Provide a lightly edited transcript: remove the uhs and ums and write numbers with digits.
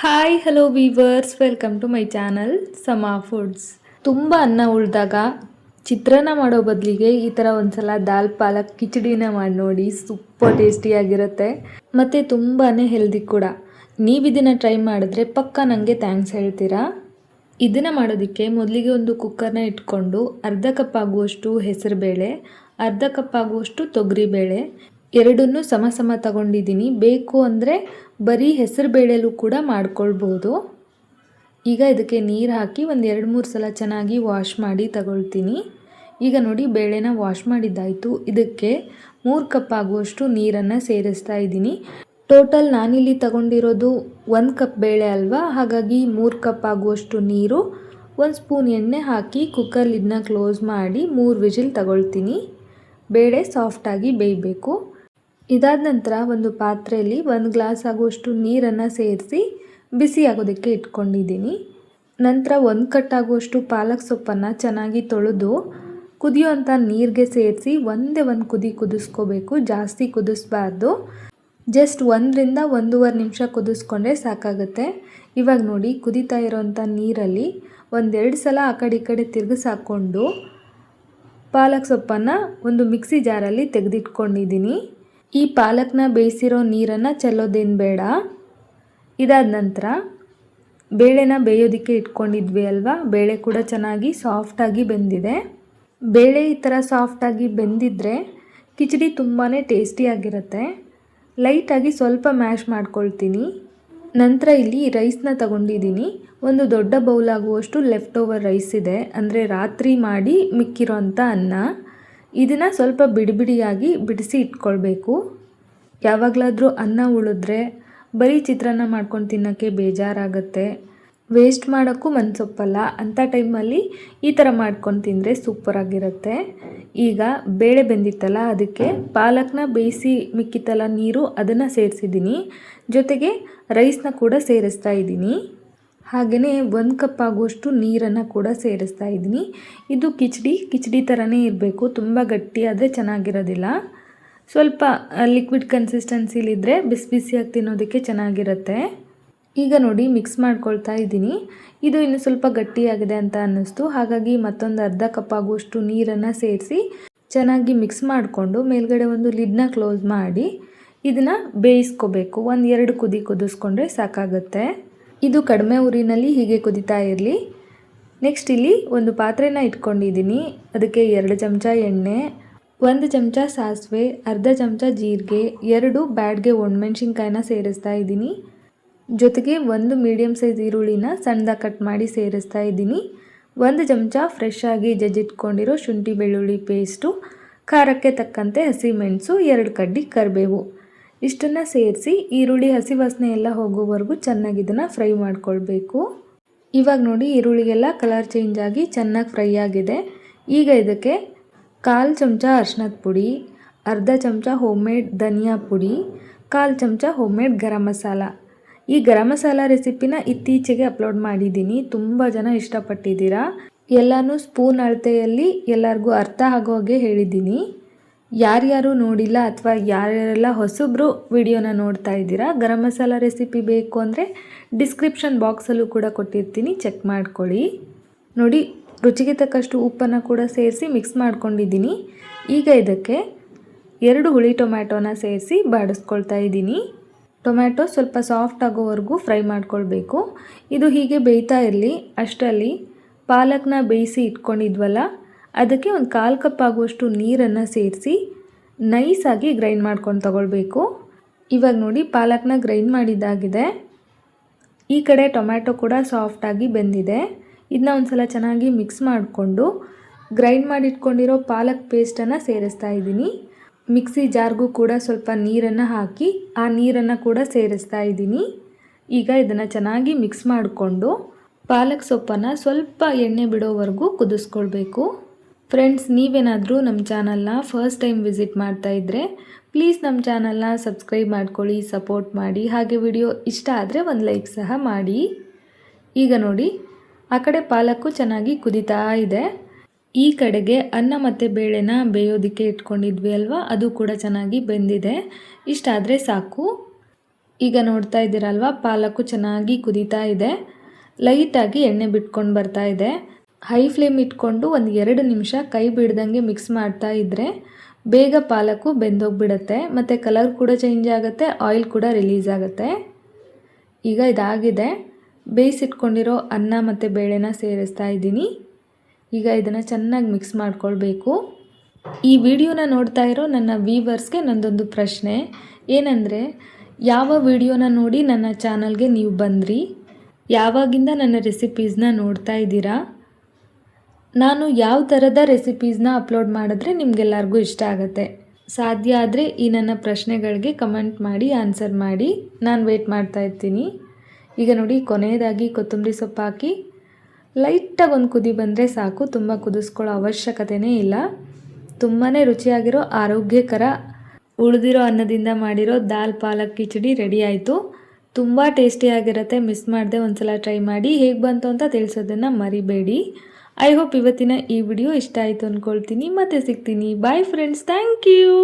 Hi hello viewers, welcome to my channel Sama foods. ತುಂಬ ಅನ್ನ ಉಳಿದಾಗ ಚಿತ್ರಾನ್ನ ಮಾಡೋ ಬದಲಿಗೆ ಈ ಥರ ಒಂದ್ಸಲ ದಾಲ್ ಪಾಲಕ್ ಕಿಚಡಿನ ಮಾಡಿ ನೋಡಿ. ಸೂಪರ್ ಟೇಸ್ಟಿಯಾಗಿರುತ್ತೆ ಮತ್ತು ತುಂಬಾ ಹೆಲ್ದಿ ಕೂಡ. ನೀವು ಇದನ್ನು ಟ್ರೈ ಮಾಡಿದ್ರೆ ಪಕ್ಕ ನನಗೆ ಥ್ಯಾಂಕ್ಸ್ ಹೇಳ್ತೀರಾ. ಇದನ್ನು ಮಾಡೋದಕ್ಕೆ ಮೊದಲಿಗೆ ಒಂದು ಕುಕ್ಕರ್ನ ಇಟ್ಕೊಂಡು ಅರ್ಧ ಕಪ್ ಆಗುವಷ್ಟು ಹೆಸರುಬೇಳೆ, ಅರ್ಧ ಕಪ್ ಆಗುವಷ್ಟು ತೊಗರಿಬೇಳೆ ಎರಡನ್ನೂ ಸಮ ಸಮ ತಗೊಂಡಿದ್ದೀನಿ. ಬೇಕು ಅಂದರೆ ಬರೀ ಹೆಸರು ಬೇಳೆಲೂ ಕೂಡ ಮಾಡ್ಕೊಳ್ಬೋದು. ಈಗ ಇದಕ್ಕೆ ನೀರು ಹಾಕಿ ಒಂದು 2-3 ಸಲ ಚೆನ್ನಾಗಿ ವಾಶ್ ಮಾಡಿ ತಗೊಳ್ತೀನಿ. ಈಗ ನೋಡಿ, ಬೇಳೆನ ವಾಶ್ ಮಾಡಿದ್ದಾಯಿತು. ಇದಕ್ಕೆ 3 ಕಪ್ ಆಗುವಷ್ಟು ನೀರನ್ನು ಸೇರಿಸ್ತಾ ಇದ್ದೀನಿ. ಟೋಟಲ್ ನಾನಿಲ್ಲಿ ತಗೊಂಡಿರೋದು 1 ಕಪ್ ಬೇಳೆ ಅಲ್ವಾ, ಹಾಗಾಗಿ 3 ಕಪ್ ಆಗುವಷ್ಟು ನೀರು, 1 ಸ್ಪೂನ್ ಎಣ್ಣೆ ಹಾಕಿ ಕುಕ್ಕರ್ ಲಿಡ್ನ ಕ್ಲೋಸ್ ಮಾಡಿ 3 ವಿಜಿಲ್ ತಗೊಳ್ತೀನಿ. ಬೇಳೆ ಸಾಫ್ಟಾಗಿ ಬೇಯಬೇಕು. ಇದಾದ ನಂತರ ಒಂದು ಪಾತ್ರೆಯಲ್ಲಿ 1 ಗ್ಲಾಸ್ ಆಗುವಷ್ಟು ನೀರನ್ನು ಸೇರಿಸಿ ಬಿಸಿ ಆಗೋದಕ್ಕೆ ಇಟ್ಕೊಂಡಿದ್ದೀನಿ. ನಂತರ 1 ಕಟ್ ಆಗುವಷ್ಟು ಪಾಲಕ್ ಸೊಪ್ಪನ್ನು ಚೆನ್ನಾಗಿ ತೊಳೆದು ಕುದಿಯುವಂಥ ನೀರಿಗೆ ಸೇರಿಸಿ ಒಂದೇ ಒಂದು ಕುದಿ ಕುದಿಸ್ಕೋಬೇಕು. ಜಾಸ್ತಿ ಕುದಿಸ್ಬಾರ್ದು. ಜಸ್ಟ್ 1ರಿಂದ 1.5 ನಿಮಿಷ ಕುದಿಸ್ಕೊಂಡ್ರೆ ಸಾಕಾಗುತ್ತೆ. ಇವಾಗ ನೋಡಿ, ಕುದೀತಾ ಇರೋವಂಥ ನೀರಲ್ಲಿ 1-2 ಸಲ ಆ ಕಡೆ ಈ ಕಡೆ ತಿರುಗಿಸಾಕೊಂಡು ಪಾಲಕ್ ಸೊಪ್ಪನ್ನು ಒಂದು ಮಿಕ್ಸಿ ಜಾರಲ್ಲಿ ತೆಗೆದಿಟ್ಕೊಂಡಿದ್ದೀನಿ. ಈ ಪಾಲಕ್ನ ಬೇಯಿಸಿರೋ ನೀರನ್ನು ಚೆಲ್ಲೋದೇನು ಬೇಡ. ಇದಾದ ನಂತರ ಬೇಳೆನ ಬೇಯೋದಕ್ಕೆ ಇಟ್ಕೊಂಡಿದ್ವಿ ಅಲ್ವಾ, ಬೇಳೆ ಕೂಡ ಚೆನ್ನಾಗಿ ಸಾಫ್ಟಾಗಿ ಬೆಂದಿದೆ. ಬೇಳೆ ಈ ಥರ ಸಾಫ್ಟಾಗಿ ಬೆಂದಿದ್ರೆ ಕಿಚಡಿ ತುಂಬಾ ಟೇಸ್ಟಿಯಾಗಿರುತ್ತೆ. ಲೈಟಾಗಿ ಸ್ವಲ್ಪ ಮ್ಯಾಶ್ ಮಾಡ್ಕೊಳ್ತೀನಿ. ನಂತರ ಇಲ್ಲಿ ರೈಸ್ನ ತಗೊಂಡಿದ್ದೀನಿ. ಒಂದು ದೊಡ್ಡ ಬೌಲ್ ಆಗುವಷ್ಟು ಲೆಫ್ಟ್ ಓವರ್ ರೈಸ್ ಇದೆ, ಅಂದರೆ ರಾತ್ರಿ ಮಾಡಿ ಮಿಕ್ಕಿರೋ ಅಂಥ ಅನ್ನ. ಇದನ್ನು ಸ್ವಲ್ಪ ಬಿಡಿಯಾಗಿ ಬಿಡಿಸಿ ಇಟ್ಕೊಳ್ಬೇಕು. ಯಾವಾಗಲಾದರೂ ಅನ್ನ ಉಳಿದ್ರೆ ಬರೀ ಚಿತ್ರಾನ್ನ ಮಾಡ್ಕೊಂಡು ತಿನ್ನೋಕ್ಕೆ ಬೇಜಾರಾಗುತ್ತೆ, ವೇಸ್ಟ್ ಮಾಡೋಕ್ಕೂ ಮನಸ್ಸೊಪ್ಪಲ್ಲ. ಅಂಥ ಟೈಮಲ್ಲಿ ಈ ಥರ ಮಾಡ್ಕೊಂಡು ತಿಂದರೆ ಸೂಪರಾಗಿರುತ್ತೆ. ಈಗ ಬೇಳೆ ಬೆಂದಿತ್ತಲ್ಲ, ಅದಕ್ಕೆ ಪಾಲಕ್ನ ಬೇಯಿಸಿ ಮಿಕ್ಕಿತ್ತಲ್ಲ ನೀರು, ಅದನ್ನು ಸೇರಿಸಿದ್ದೀನಿ. ಜೊತೆಗೆ ರೈಸ್ನ ಕೂಡ ಸೇರಿಸ್ತಾ ಇದ್ದೀನಿ. ಹಾಗೆಯೇ 1 ಕಪ್ ಆಗುವಷ್ಟು ನೀರನ್ನು ಕೂಡ ಸೇರಿಸ್ತಾ ಇದ್ದೀನಿ. ಇದು ಕಿಚಡಿ ಥರನೇ ಇರಬೇಕು. ತುಂಬ ಗಟ್ಟಿಯಾದರೆ ಚೆನ್ನಾಗಿರೋದಿಲ್ಲ. ಸ್ವಲ್ಪ ಲಿಕ್ವಿಡ್ ಕನ್ಸಿಸ್ಟೆನ್ಸಿಲಿದ್ದರೆ ಬಿಸಿ ಬಿಸಿಯಾಗಿ ತಿನ್ನೋದಕ್ಕೆ ಚೆನ್ನಾಗಿರುತ್ತೆ. ಈಗ ನೋಡಿ, ಮಿಕ್ಸ್ ಮಾಡ್ಕೊಳ್ತಾ ಇದ್ದೀನಿ. ಇದು ಇನ್ನು ಸ್ವಲ್ಪ ಗಟ್ಟಿಯಾಗಿದೆ ಅಂತ ಅನ್ನಿಸ್ತು. ಹಾಗಾಗಿ ಮತ್ತೊಂದು ಅರ್ಧ ಕಪ್ ಆಗುವಷ್ಟು ನೀರನ್ನು ಸೇರಿಸಿ ಚೆನ್ನಾಗಿ ಮಿಕ್ಸ್ ಮಾಡಿಕೊಂಡು ಮೇಲ್ಗಡೆ ಒಂದು ಲಿಡ್ನ ಕ್ಲೋಸ್ ಮಾಡಿ ಇದನ್ನು ಬೇಯಿಸ್ಕೋಬೇಕು. 1-2 ಕುದಿ ಕುದಿಸ್ಕೊಂಡ್ರೆ ಸಾಕಾಗುತ್ತೆ. ಇದು ಕಡಿಮೆ ಉರಿನಲ್ಲಿ ಹೀಗೆ ಕುದಿತಾ ಇರಲಿ. ನೆಕ್ಸ್ಟ್ ಇಲ್ಲಿ ಒಂದು ಪಾತ್ರೆನ ಇಟ್ಕೊಂಡಿದ್ದೀನಿ. ಅದಕ್ಕೆ 2 ಚಮಚ ಎಣ್ಣೆ, 1 ಚಮಚ ಸಾಸಿವೆ, ಅರ್ಧ ಚಮಚ ಜೀರಿಗೆ, 2 ಬ್ಯಾಡ್ಗೆ ಒಣಮೆಣ್ಸಿನ್ಕಾಯಿನ ಸೇರಿಸ್ತಾ ಇದ್ದೀನಿ. ಜೊತೆಗೆ 1 ಮೀಡಿಯಮ್ ಸೈಜ್ ಈರುಳ್ಳಿನ ಸಣ್ಣದಾಗಿ ಕಟ್ ಮಾಡಿ ಸೇರಿಸ್ತಾ ಇದ್ದೀನಿ. 1 ಚಮಚ ಫ್ರೆಶ್ ಆಗಿ ಜಜ್ಜಿಟ್ಕೊಂಡಿರೋ ಶುಂಠಿ ಬೆಳ್ಳುಳ್ಳಿ ಪೇಸ್ಟು, ಖಾರಕ್ಕೆ ತಕ್ಕಂತೆ ಹಸಿಮೆಣಸು, 2 ಕಡ್ಡಿ ಕರಿಬೇವು, ಇಷ್ಟನ್ನು ಸೇರಿಸಿ ಈರುಳ್ಳಿ ಹಸಿ ವಾಸನೆ ಎಲ್ಲ ಹೋಗೋವರೆಗೂ ಚೆನ್ನಾಗಿ ಇದನ್ನು ಫ್ರೈ ಮಾಡ್ಕೊಳ್ಬೇಕು. ಇವಾಗ ನೋಡಿ, ಈರುಳ್ಳಿಗೆಲ್ಲ ಕಲರ್ ಚೇಂಜ್ ಆಗಿ ಚೆನ್ನಾಗಿ ಫ್ರೈ ಆಗಿದೆ. ಈಗ ಇದಕ್ಕೆ 1/4 ಚಮಚ ಅರಿಶಿನದ ಪುಡಿ, ಅರ್ಧ ಚಮಚ ಹೋಮ್ಮೇಡ್ ಧನಿಯಾ ಪುಡಿ, 1/4 ಚಮಚ ಹೋಮ್ಮೇಡ್ ಗರಂ ಮಸಾಲ. ಈ ಗರಂ ಮಸಾಲ ರೆಸಿಪಿನ ಇತ್ತೀಚೆಗೆ ಅಪ್ಲೋಡ್ ಮಾಡಿದ್ದೀನಿ. ತುಂಬ ಜನ ಇಷ್ಟಪಟ್ಟಿದ್ದೀರಾ. ಎಲ್ಲನೂ ಸ್ಪೂನ್ ಅಳತೆಯಲ್ಲಿ ಎಲ್ಲರಿಗೂ ಅರ್ಥ ಆಗೋ ಹಾಗೆ ಹೇಳಿದ್ದೀನಿ. ಯಾರ್ಯಾರು ನೋಡಿಲ್ಲ ಅಥವಾ ಯಾರ್ಯಾರೆಲ್ಲ ಹೊಸಬ್ರು ವಿಡಿಯೋನ ನೋಡ್ತಾ ಇದ್ದೀರಾ, ಗರಂ ಮಸಾಲ ರೆಸಿಪಿ ಬೇಕು ಅಂದರೆ ಡಿಸ್ಕ್ರಿಪ್ಷನ್ ಬಾಕ್ಸಲ್ಲೂ ಕೂಡ ಕೊಟ್ಟಿರ್ತೀನಿ, ಚೆಕ್ ಮಾಡ್ಕೊಳ್ಳಿ. ನೋಡಿ, ರುಚಿಗೆ ತಕ್ಕಷ್ಟು ಉಪ್ಪನ್ನು ಕೂಡ ಸೇರಿಸಿ ಮಿಕ್ಸ್ ಮಾಡ್ಕೊಂಡಿದ್ದೀನಿ. ಈಗ ಇದಕ್ಕೆ 2 ಹುಳಿ ಟೊಮ್ಯಾಟೋನ ಸೇರಿಸಿ ಬಾಡಿಸ್ಕೊಳ್ತಾ ಇದ್ದೀನಿ. ಟೊಮ್ಯಾಟೊ ಸ್ವಲ್ಪ ಸಾಫ್ಟ್ ಆಗೋವರೆಗೂ ಫ್ರೈ ಮಾಡ್ಕೊಳ್ಬೇಕು. ಇದು ಹೀಗೆ ಬೇಯ್ತಾ ಇರಲಿ. ಅಷ್ಟರಲ್ಲಿ ಪಾಲಕ್ನ ಬೇಯಿಸಿ ಇಟ್ಕೊಂಡಿದ್ವಲ್ಲ, ಅದಕ್ಕೆ 1/4 ಕಪ್ ಆಗುವಷ್ಟು ನೀರನ್ನು ಸೇರಿಸಿ ನೈಸಾಗಿ ಗ್ರೈಂಡ್ ಮಾಡ್ಕೊಂಡು ತಗೊಳ್ಬೇಕು. ಇವಾಗ ನೋಡಿ, ಪಾಲಕ್ನ ಗ್ರೈಂಡ್ ಮಾಡಿದ್ದಾಗಿದೆ. ಈ ಕಡೆ ಟೊಮ್ಯಾಟೊ ಕೂಡ ಸಾಫ್ಟಾಗಿ ಬೆಂದಿದೆ. ಇದನ್ನ ಒಂದು ಸಲ ಚೆನ್ನಾಗಿ ಮಿಕ್ಸ್ ಮಾಡಿಕೊಂಡು ಗ್ರೈಂಡ್ ಮಾಡಿಟ್ಕೊಂಡಿರೋ ಪಾಲಕ್ ಪೇಸ್ಟನ್ನು ಸೇರಿಸ್ತಾ ಇದ್ದೀನಿ. ಮಿಕ್ಸಿ ಜಾರ್ಗೂ ಕೂಡ ಸ್ವಲ್ಪ ನೀರನ್ನು ಹಾಕಿ ಆ ನೀರನ್ನು ಕೂಡ ಸೇರಿಸ್ತಾ ಇದ್ದೀನಿ. ಈಗ ಇದನ್ನು ಚೆನ್ನಾಗಿ ಮಿಕ್ಸ್ ಮಾಡಿಕೊಂಡು ಪಾಲಕ್ ಸೊಪ್ಪನ್ನು ಸ್ವಲ್ಪ ಎಣ್ಣೆ ಬಿಡೋವರೆಗೂ ಕುದಿಸ್ಕೊಳ್ಬೇಕು. ಫ್ರೆಂಡ್ಸ್, ನೀವೇನಾದರೂ ನಮ್ಮ ಚಾನಲ್ನ ಫಸ್ಟ್ ಟೈಮ್ ವಿಸಿಟ್ ಮಾಡ್ತಾ ಇದ್ದರೆ ಪ್ಲೀಸ್ ನಮ್ಮ ಚಾನಲ್ನ ಸಬ್ಸ್ಕ್ರೈಬ್ ಮಾಡ್ಕೊಳ್ಳಿ, ಸಪೋರ್ಟ್ ಮಾಡಿ. ಹಾಗೆ ವಿಡಿಯೋ ಇಷ್ಟ ಆದರೆ ಒಂದು ಲೈಕ್ ಸಹ ಮಾಡಿ. ಈಗ ನೋಡಿ, ಆ ಕಡೆ ಪಾಲಕ್ಕು ಚೆನ್ನಾಗಿ ಕುದೀತಾ ಇದೆ. ಈ ಕಡೆಗೆ ಅನ್ನ ಮತ್ತು ಬೇಳೆನ ಬೇಯೋದಕ್ಕೆ ಇಟ್ಕೊಂಡಿದ್ವಿ ಅಲ್ವಾ, ಅದು ಕೂಡ ಚೆನ್ನಾಗಿ ಬೆಂದಿದೆ. ಇಷ್ಟಾದರೆ ಸಾಕು. ಈಗ ನೋಡ್ತಾ ಇದ್ದೀರಲ್ವ, ಪಾಲಕ್ಕು ಚೆನ್ನಾಗಿ ಕುದೀತಾ ಇದೆ. ಲೈಟಾಗಿ ಎಣ್ಣೆ ಬಿಟ್ಕೊಂಡು ಬರ್ತಾ ಇದೆ. ಹೈ ಫ್ಲೇಮ್ ಇಟ್ಕೊಂಡು ಒಂದು 2 ನಿಮಿಷ ಕೈ ಬಿಡ್ದಂಗೆ ಮಿಕ್ಸ್ ಮಾಡ್ತಾ ಇದ್ದರೆ ಬೇಗ ಪಾಲಕ್ಕು ಬೆಂದೋಗ್ಬಿಡುತ್ತೆ ಮತ್ತು ಕಲರ್ ಕೂಡ ಚೇಂಜ್ ಆಗುತ್ತೆ, ಆಯಿಲ್ ಕೂಡ ರಿಲೀಸ್ ಆಗುತ್ತೆ. ಈಗ ಇದಾಗಿದೆ. ಬೇಯಿಸಿಟ್ಕೊಂಡಿರೋ ಅನ್ನ ಮತ್ತು ಬೇಳೆನ ಸೇರಿಸ್ತಾ ಇದ್ದೀನಿ. ಈಗ ಇದನ್ನು ಚೆನ್ನಾಗಿ ಮಿಕ್ಸ್ ಮಾಡ್ಕೊಳ್ಬೇಕು. ಈ ವಿಡಿಯೋನ ನೋಡ್ತಾ ಇರೋ ನನ್ನ ವ್ಯೂವರ್ಸ್ಗೆ ನನ್ನದೊಂದು ಪ್ರಶ್ನೆ ಏನಂದರೆ, ಯಾವ ವಿಡಿಯೋನ ನೋಡಿ ನನ್ನ ಚಾನಲ್ಗೆ ನೀವು ಬಂದ್ರಿ? ಯಾವಾಗಿಂದ ನನ್ನ ರೆಸಿಪೀಸ್ನ ನೋಡ್ತಾ ಇದ್ದೀರಾ? ನಾನು ಯಾವ ಥರದ ರೆಸಿಪೀಸ್ನ ಅಪ್ಲೋಡ್ ಮಾಡಿದ್ರೆ ನಿಮಗೆಲ್ಲರಿಗೂ ಇಷ್ಟ ಆಗುತ್ತೆ? ಸಾಧ್ಯ ಆದರೆ ಈ ನನ್ನ ಪ್ರಶ್ನೆಗಳಿಗೆ ಕಮೆಂಟ್ ಮಾಡಿ ಆನ್ಸರ್ ಮಾಡಿ. ನಾನು ವೆಯ್ಟ್ ಮಾಡ್ತಾ ಇರ್ತೀನಿ. ಈಗ ನೋಡಿ, ಕೊನೆಯದಾಗಿ ಕೊತ್ತಂಬರಿ ಸೊಪ್ಪು ಹಾಕಿ ಲೈಟಾಗಿ ಒಂದು ಕುದಿ ಬಂದರೆ ಸಾಕು. ತುಂಬ ಕುದಿಸ್ಕೊಳ್ಳೋ ಅವಶ್ಯಕತೆಯೇ ಇಲ್ಲ. ತುಂಬಾ ರುಚಿಯಾಗಿರೋ ಆರೋಗ್ಯಕರ ಉಳಿದಿರೋ ಅನ್ನದಿಂದ ಮಾಡಿರೋ ದಾಲ್ ಪಾಲಕ್ ಕಿಚಡಿ ರೆಡಿ ಆಯಿತು. ತುಂಬ ಟೇಸ್ಟಿಯಾಗಿರುತ್ತೆ. ಮಿಸ್ ಮಾಡದೆ ಒಂದು ಸಲ ಟ್ರೈ ಮಾಡಿ. ಹೇಗೆ ಬಂತು ಅಂತ ತಿಳಿಸೋದನ್ನು ಮರಿಬೇಡಿ. ಐ ಹೋಪ್ ಇವತ್ತಿನ ಈ ವಿಡಿಯೋ ಇಷ್ಟ ಆಯಿತು ಅಂದ್ಕೊಳ್ತೀನಿ. ಮತ್ತೆ ಸಿಗ್ತೀನಿ. Bye friends, thank you.